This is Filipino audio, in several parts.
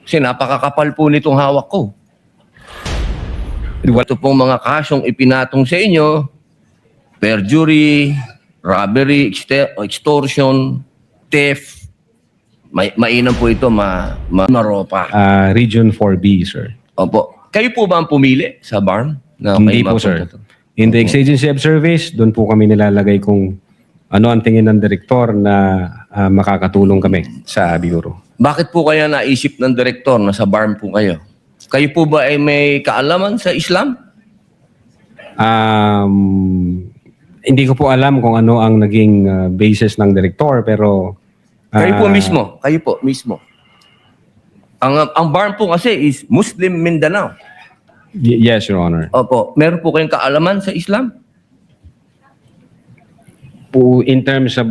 Kasi napakakapal po nitong hawak ko. Ito pong mga kasong ipinatong sa inyo, perjury, robbery, extortion, theft, mainam po ito maropa. Region 4B, sir. Opo. Kayo po ba ang pumili sa BARM? Na Hindi kayo po, sir. mapunta to? In the exigency of service, doon po kami nilalagay kung ano ang tingin ng direktor na makakatulong kami sa Bureau. Bakit po kaya naisip ng direktor na sa BARM po kayo? Kayo po ba ay may kaalaman sa Islam? Hindi ko po alam kung ano ang naging basis ng direktor, pero Kayo po mismo. Ang BARM po kasi is Muslim Mindanao. yes, Your Honor. Opo. Meron po kayong kaalaman sa Islam? In terms of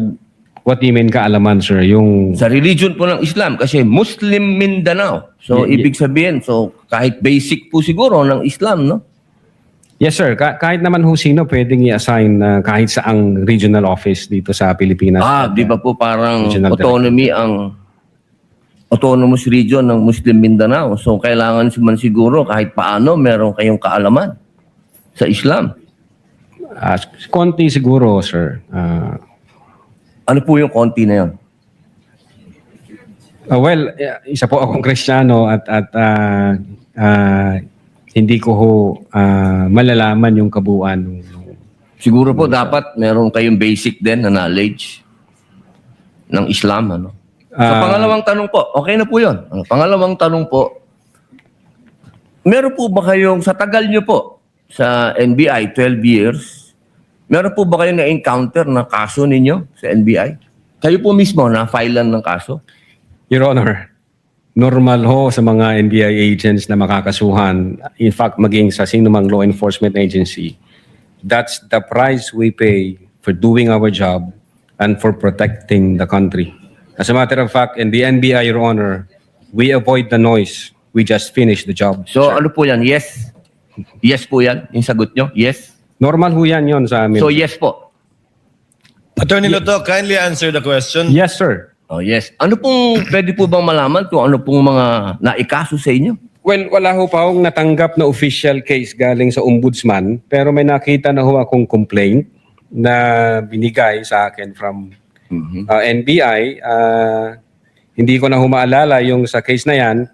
what do you mean kaalaman, sir? Yung Sa religion po ng Islam kasi Muslim Mindanao. So, ibig sabihin, kahit basic po siguro ng Islam, no? yes, sir. Kahit naman ho sino pwedeng i-assign kahit saang regional office dito sa Pilipinas. Di ba po parang Regional autonomy ang autonomous region ng Muslim Mindanao. So, kailangan man siguro kahit paano meron kayong kaalaman sa Islam. Konti siguro, sir. Ano po yung konti na yun? Isa po akong Kristiyano at hindi ko ho malalaman yung kabuuan. Siguro po dapat meron kayong basic din na knowledge ng Islam. Ano? Sa pangalawang tanong po, okay na po yun. Pangalawang tanong po, meron po ba kayong, sa tagal nyo po, sa NBI, 12 years, meron po ba kayong na-encounter na kaso ninyo sa NBI? Kayo po mismo na-filean ng kaso? Your Honor, normal ho sa mga NBI agents na makakasuhan, in fact, maging sa sinumang law enforcement agency, that's the price we pay for doing our job and for protecting the country. As a matter of fact, in the NBI, Your Honor, we avoid the noise. We just finish the job. So ano po yan? Yes? Yes po yan? Yung sagot nyo? Yes? Normal ho yan yun sa amin. So yes po? Attorney Loto, kindly answer the question. Yes, sir. Oh yes. Ano pong, pwede po bang malaman kung ano pong mga naikaso sa inyo? Well, wala ho pa akong natanggap na official case galing sa ombudsman, pero may nakita na ho akong complaint na binigay sa akin from NBI. Hindi ko na ho maalala yung sa case na yan.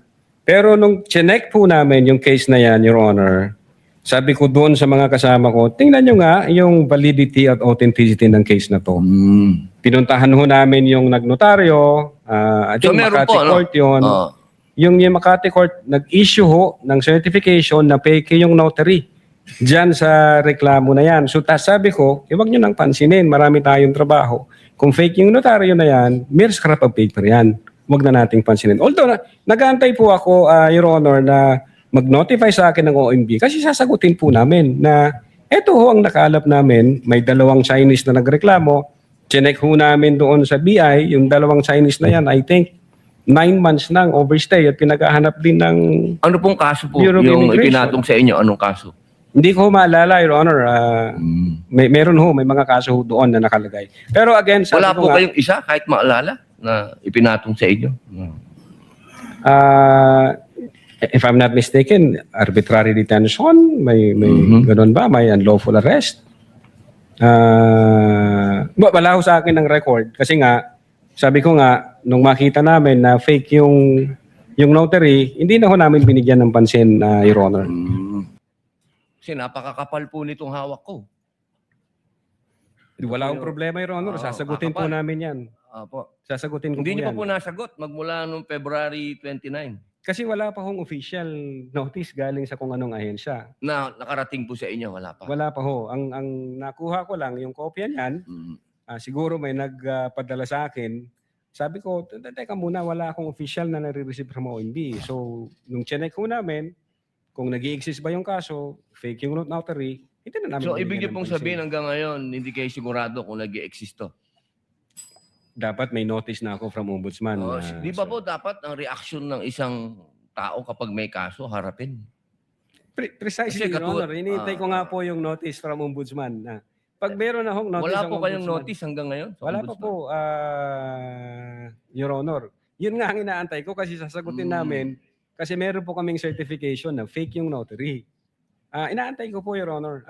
Pero nung chinek po namin yung case na yan, Your Honor, sabi ko doon sa mga kasama ko, tingnan nyo nga yung validity at authenticity ng case na to. Pinuntahan ho namin yung nagnotaryo, I think meron Makati po, no? Court yun. Yung Makati Court, nag-issue ho ng certification na fake yung notary dyan sa reklamo na yan. So sabi ko, huwag nyo nang pansinin, marami tayong trabaho. Kung fake yung notaryo na yan, mere scrap of paper yan. Huwag na nating pansinin. Although, nag-aantay po ako, Your Honor, na mag-notify sa akin ng OMB kasi sasagutin po namin na eto ho ang nakalap namin, may dalawang Chinese na nagreklamo, chinek ho namin doon sa BI, yung dalawang Chinese na yan, I think, 9 months nang overstay at pinaghahanap din ng Ano pong kaso po Bureau of yung Immigration. ipinatong sa inyo? Anong kaso? Hindi ko maalala, Your Honor. Meron ho, may mga kaso ho doon na nakalagay. Pero again, sabi Wala po ko nga, kayong isa kahit maalala na ipinatong sa inyo? if I'm not mistaken, arbitrary detention, may ganun ba? May unlawful arrest. Wala ho sa akin ng record kasi nga, sabi ko nga, nung makita namin na fake yung notary, hindi na ho namin binigyan ng pansin, Your Honor. Kasi napakakapal po nitong hawak ko. Wala akong problema, Your Honor. Sasagutin po kakapal. namin yan. Opo. Sasagutin ko Hindi po niyo yan. pa po nasagot magmula noong February 29 Kasi wala pa hong official notice galing sa kung anong ahensya. na nakarating po sa inyo. Wala pa. Wala pa ho. Ang nakuha ko lang, yung kopya niyan, siguro may nagpadala sa akin. Sabi ko, teka muna, wala akong official na nare-receive from OMB. So, nung chinek ko namin, kung nag-i-exist ba yung kaso, fake yung notary, hindi na namin So, binigyan ibig niyo ng pong pansin. sabihin hanggang ngayon, hindi kayo sigurado kung nag-i-exist to. Dapat may notice na ako from ombudsman. Di ba po dapat ang reaction ng isang tao kapag may kaso, harapin? Precisely, Kasi Your Honor. Hinihintay ko nga po yung notice from ombudsman. Na pag meron na hong notice Wala ang po kayong ombudsman, notice hanggang ngayon? sa wala pa ombudsman? po, Your Honor. Yun nga ang inaantay ko kasi sasagutin namin Kasi meron po kaming certification na fake yung notary. Inaantay ko po, Your Honor.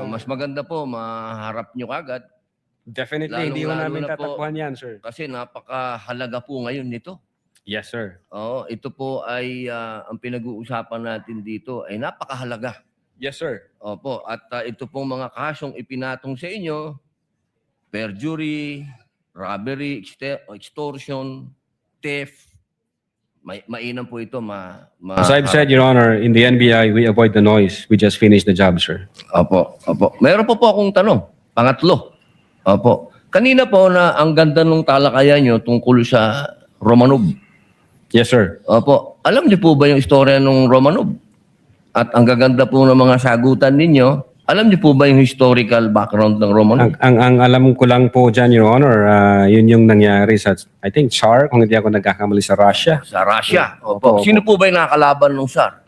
Mas maganda po, maharap nyo kagad. Definitely, hindi ko lalong-lalo namin na po- tatakbuhan yan, sir. Kasi napakahalaga po ngayon nito. Yes, sir. Oo, ito po ay ang pinag-uusapan natin dito ay napakahalaga. Yes, sir. Opo, at ito pong mga kasong ipinatong sa inyo, perjury, robbery, extortion, theft, mainam po ito As I've said, Your Honor, in the NBI, we avoid the noise. We just finish the job, sir. Opo, opo. Meron po akong tanong. Pangatlo. Opo. Kanina po na ang ganda ng talakayan nyo tungkol sa Romanov. Yes, sir. Opo. Alam niyo po ba yung istorya ng Romanov? At ang gaganda po ng mga sagutan ninyo, alam niyo po ba yung historical background ng Romanov? Ang alam ko lang po dyan, Your Honor, yun yung nangyari sa, I think, Tsar, kung hindi ako nagkakamali, sa Russia. Sa Russia. Opo. Opo. Sino po ba yung nakakalaban ng Tsar?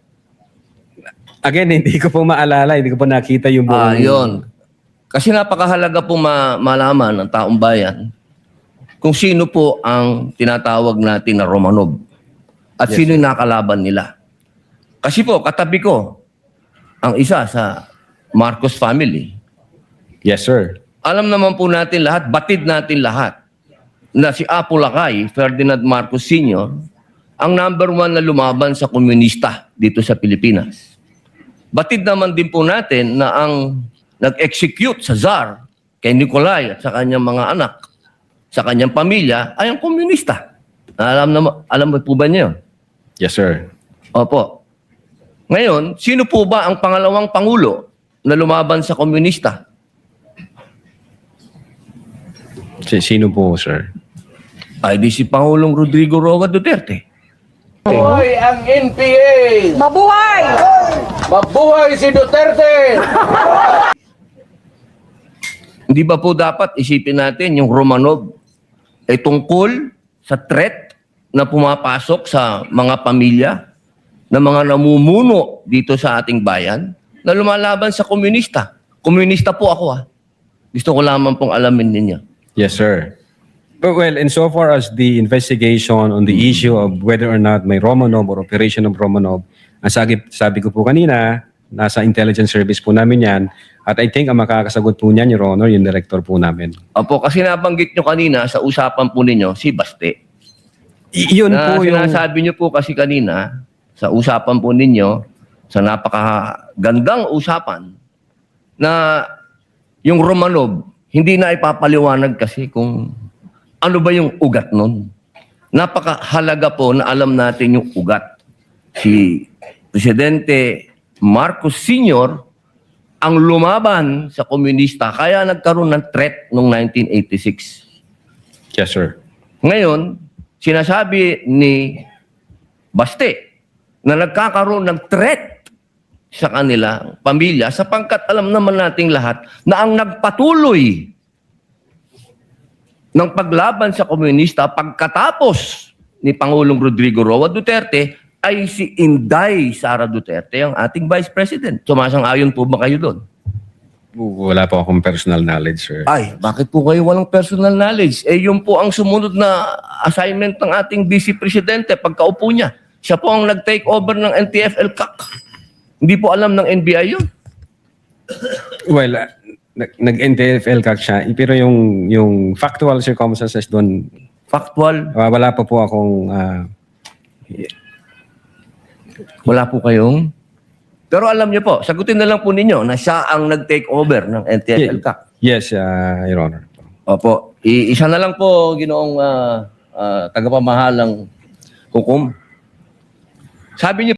Again, hindi ko po maalala, hindi ko po nakita yung buong... Yun. Kasi napakahalaga po malaman ng taong bayan kung sino po ang tinatawag natin na Romanov at sino yung nakalaban nila. Kasi po, katabi ko ang isa sa Marcos family. Yes, sir. Alam naman po natin lahat, batid natin lahat, na si Apo Lakay, Ferdinand Marcos Sr., ang number 1 na lumaban sa komunista dito sa Pilipinas. Batid naman din po natin na ang nag-execute sa Tsar kay Nikolai at sa kanyang mga anak, sa kanyang pamilya, ay ang komunista. Alam mo po ba niyo? Yes, sir. Opo. Ngayon, sino po ba ang pangalawang pangulo na lumaban sa komunista? Sino po, sir? Ay di si Pangulong Rodrigo Roa Duterte. Mabuhay ang NPA! Mabuhay! Mabuhay si Duterte! Hindi ba po dapat isipin natin yung Romanov ay tungkol sa threat na pumapasok sa mga pamilya na mga namumuno dito sa ating bayan na lumalaban sa komunista. Komunista po ako Gusto ko lamang pong alamin ninyo. Yes, sir. But well, insofar as the investigation on the issue of whether or not may Romanov or operation of Romanov, ang sabi ko po kanina, nasa intelligence service po namin yan. At I think ang makakasagot po niyan, Your Honor, yung director po namin. Opo, kasi nabanggit nyo kanina sa usapan po ninyo, si Baste. Yun Na po yung... sinasabi nyo po kasi kanina, sa usapan po ninyo, sa napakagandang usapan, na yung Romanov, hindi na ipapaliwanag kasi kung ano ba yung ugat nun. Napakahalaga po na alam natin yung ugat. Si Presidente Marcos Sr. ang lumaban sa komunista, kaya nagkaroon ng threat noong 1986. Yes, sir. Ngayon, sinasabi ni Baste na nagkakaroon ng threat sa kanilang pamilya sapagkat alam naman nating lahat na ang nagpatuloy ng paglaban sa komunista pagkatapos ni Pangulong Rodrigo Roa Duterte ay si Inday Sara Duterte, ang ating Vice President. Sumasang-ayon po ba kayo doon? Wala po akong personal knowledge, sir. Ay, bakit po kayo walang personal knowledge? Yun po ang sumunod na assignment ng ating Vice Presidente pagkaupo niya. Siya po ang nag-take over ng NTF-ELCAC. Hindi po alam ng NBI yun. Well, nag-NTF-ELCAC siya, pero yung factual circumstances doon, Factual. wala pa po akong... Wala po kayong... Pero alam niyo po, sagutin na lang po ninyo na siya ang nag-take over ng NTF-ELCAC. Yes, Your Honor. Opo. Isa na lang po, ginoong tagapamahalang hukom. Sabi niyo